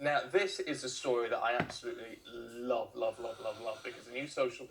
Now, this is a story that I absolutely love, because a new social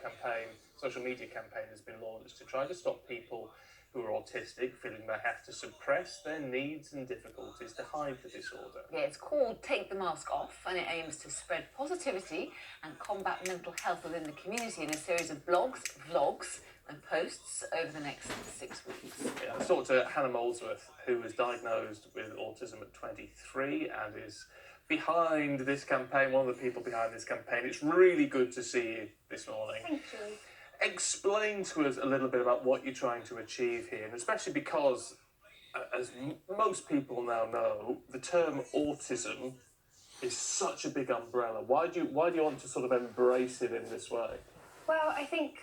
media campaign has been launched to try to stop people who are autistic feeling they have to suppress their needs and difficulties to hide the disorder. Yeah, it's called Take the Mask Off, and it aims to spread positivity and combat mental health within the community in a series of blogs, vlogs and posts over the next 6 weeks. Yeah, I talked to Hannah Molesworth, who was diagnosed with autism at 23 and is behind this campaign, one of the people behind this campaign. It's really good to see you this morning. Thank you. Explain to us a little bit about what you're trying to achieve here, and especially because, as most people now know, the term autism is such a big umbrella. Why do you want to sort of embrace it in this way? Well, I think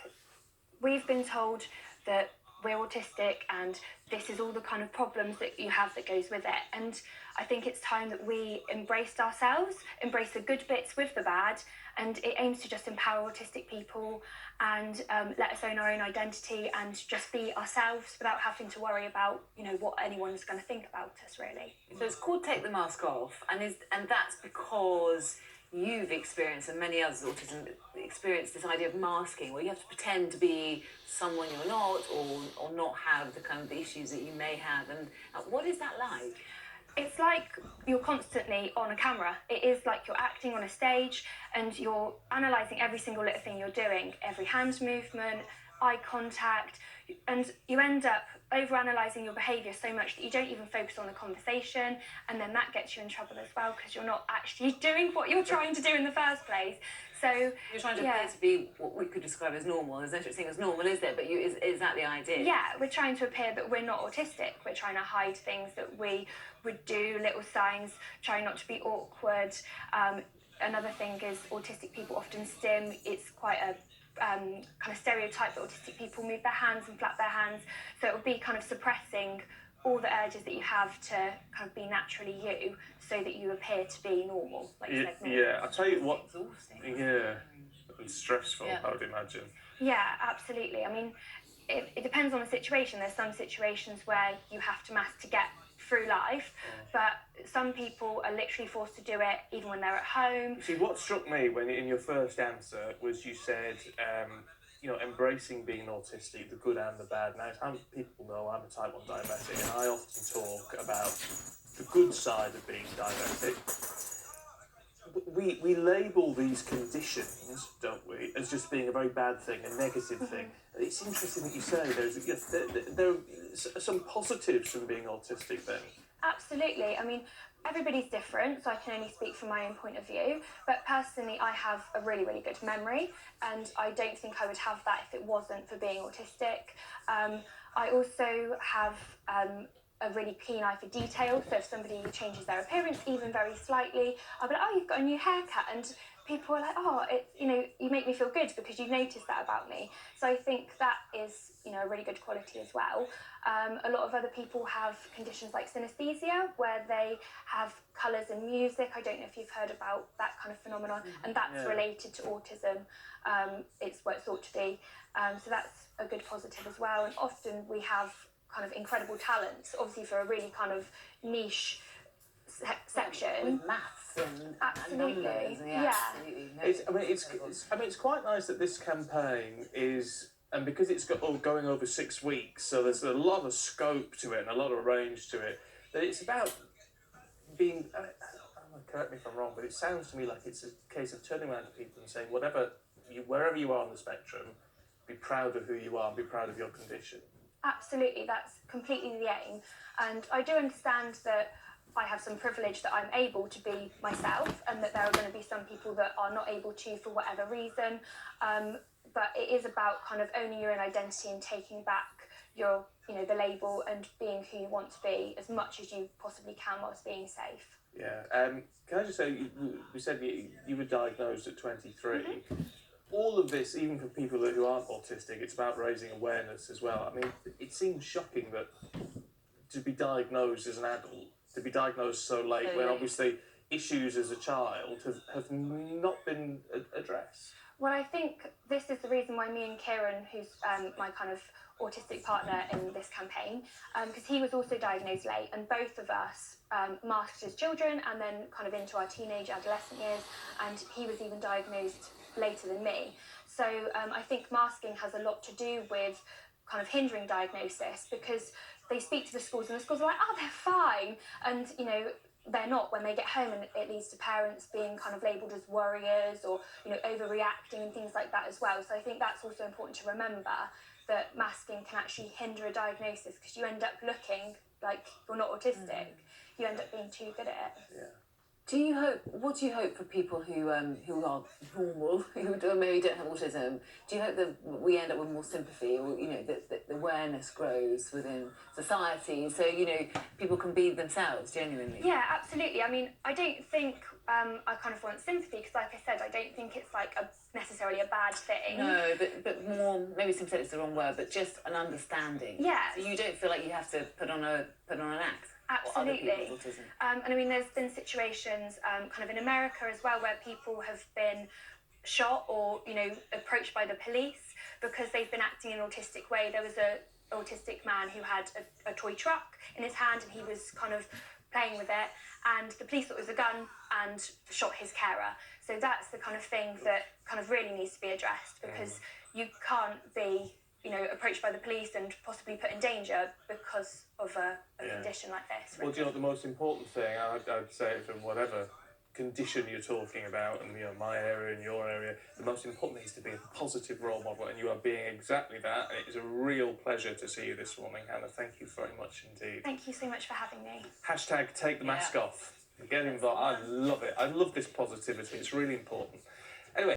we've been told that we're autistic and this is all the kind of problems that you have that goes with it. And I think it's time that we embraced ourselves, embrace the good bits with the bad, and it aims to just empower autistic people and let us own our own identity and just be ourselves without having to worry about, what anyone's going to think about us, really. So it's called Take the Mask Off, and that's because you've experienced, and many others with autism experience, this idea of masking, where you have to pretend to be someone you're not, or not have the kind of issues that you may have. And what is that like? It's like you're constantly on a camera. It is like you're acting on a stage and you're analysing every single little thing you're doing, every hand movement, eye contact, and you end up over-analysing your behaviour so much that you don't even focus on the conversation, and then that gets you in trouble as well because you're not actually doing what you're trying to do in the first place. So you're trying to appear to be what we could describe as normal. There's no such thing as normal, is there? But is that the idea? Yeah, we're trying to appear that we're not autistic. We're trying to hide things that we would do, little signs, trying not to be awkward. Another thing is autistic people often stim. It's quite a kind of stereotype that autistic people move their hands and flap their hands. So it will be kind of suppressing all the urges that you have to kind of be naturally you, so that you appear to be normal, like you said. Normal. Yeah, I'll tell you what. Exhausting. Yeah, and stressful, yeah. I would imagine. Yeah, absolutely. I mean, it depends on the situation. There's some situations where you have to mask to get through life, but some people are literally forced to do it even when they're at home. See, what struck me when in your first answer was you said, embracing being autistic, the good and the bad. Now, some people know I'm a type 1 diabetic, and I often talk about the good side of being diabetic. We label these conditions, don't we, as just being a very bad thing, a negative thing. It's interesting that you say there are some positives from being autistic then. Absolutely. I mean, everybody's different, so I can only speak from my own point of view. But personally, I have a really, really good memory, and I don't think I would have that if it wasn't for being autistic. I also have a really keen eye for detail, so if somebody changes their appearance even very slightly, I'll be like, oh, you've got a new haircut, and people are like, oh, you make me feel good because you've noticed that about me. So I think that is, a really good quality as well. A lot of other people have conditions like synesthesia, where they have colours in music. I don't know if you've heard about that kind of phenomenon, and that's related to autism. It's what it's thought to be. So that's a good positive as well. And often we have kind of incredible talents, obviously for a really kind of niche section. With maths and absolutely. Numbers, yeah. Absolutely. It's quite nice that this campaign is, and because it's going over 6 weeks, so there's a lot of scope to it and a lot of range to it, that it's about being, correct me if I'm wrong, but it sounds to me like it's a case of turning around to people and saying, wherever you are on the spectrum, be proud of who you are and be proud of your condition. Absolutely, that's completely the aim. And I do understand that I have some privilege that I'm able to be myself, and that there are going to be some people that are not able to for whatever reason. But it is about kind of owning your own identity and taking back your, the label and being who you want to be as much as you possibly can whilst being safe. Yeah. Can I just say, you said you were diagnosed at 23. All of this, even for people who aren't autistic, it's about raising awareness as well. I mean, it seems shocking that to be diagnosed as an adult, to be diagnosed so late, when obviously issues as a child have not been addressed. Well, I think this is the reason why me and Kieran, who's my kind of autistic partner in this campaign, because he was also diagnosed late, and both of us masked as children and then kind of into our teenage, adolescent years, and he was even diagnosed later than me. So I think masking has a lot to do with kind of hindering diagnosis, because they speak to the schools and the schools are like, oh, they're fine, and you know, they're not when they get home, and it leads to parents being kind of labelled as worriers or, you know, overreacting and things like that as well. So I think that's also important to remember, that masking can actually hinder a diagnosis, because you end up looking like you're not autistic. You end up being too good at it. Yeah. What do you hope for people who are normal, who maybe don't have autism? Do you hope that we end up with more sympathy, or, you know, that the awareness grows within society, so, you know, people can be themselves genuinely? Yeah, absolutely. I mean, I don't think I kind of want sympathy, because like I said, I don't think it's like necessarily a bad thing. No, but more, maybe sympathetic is the wrong word, but just an understanding. Yeah. So you don't feel like you have to put on an act. Absolutely. Or other people's autism. And I mean, there's been situations kind of in America as well, where people have been shot or, you know, approached by the police because they've been acting in an autistic way. There was a autistic man who had a toy truck in his hand, and he was kind of playing with it, and the police thought it was a gun and shot his carer. So that's the kind of thing that kind of really needs to be addressed, because you can't be, you know, approached by the police and possibly put in danger because of a condition like this. Well, do you know what the most important thing, I'd say, from whatever condition you're talking about, and, you know, my area and your area, the most important thing is to be a positive role model, and you are being exactly that. And it is a real pleasure to see you this morning, Hannah. Thank you very much indeed. Thank you so much for having me. #take the mask off. Get involved. I love it. I love this positivity. It's really important.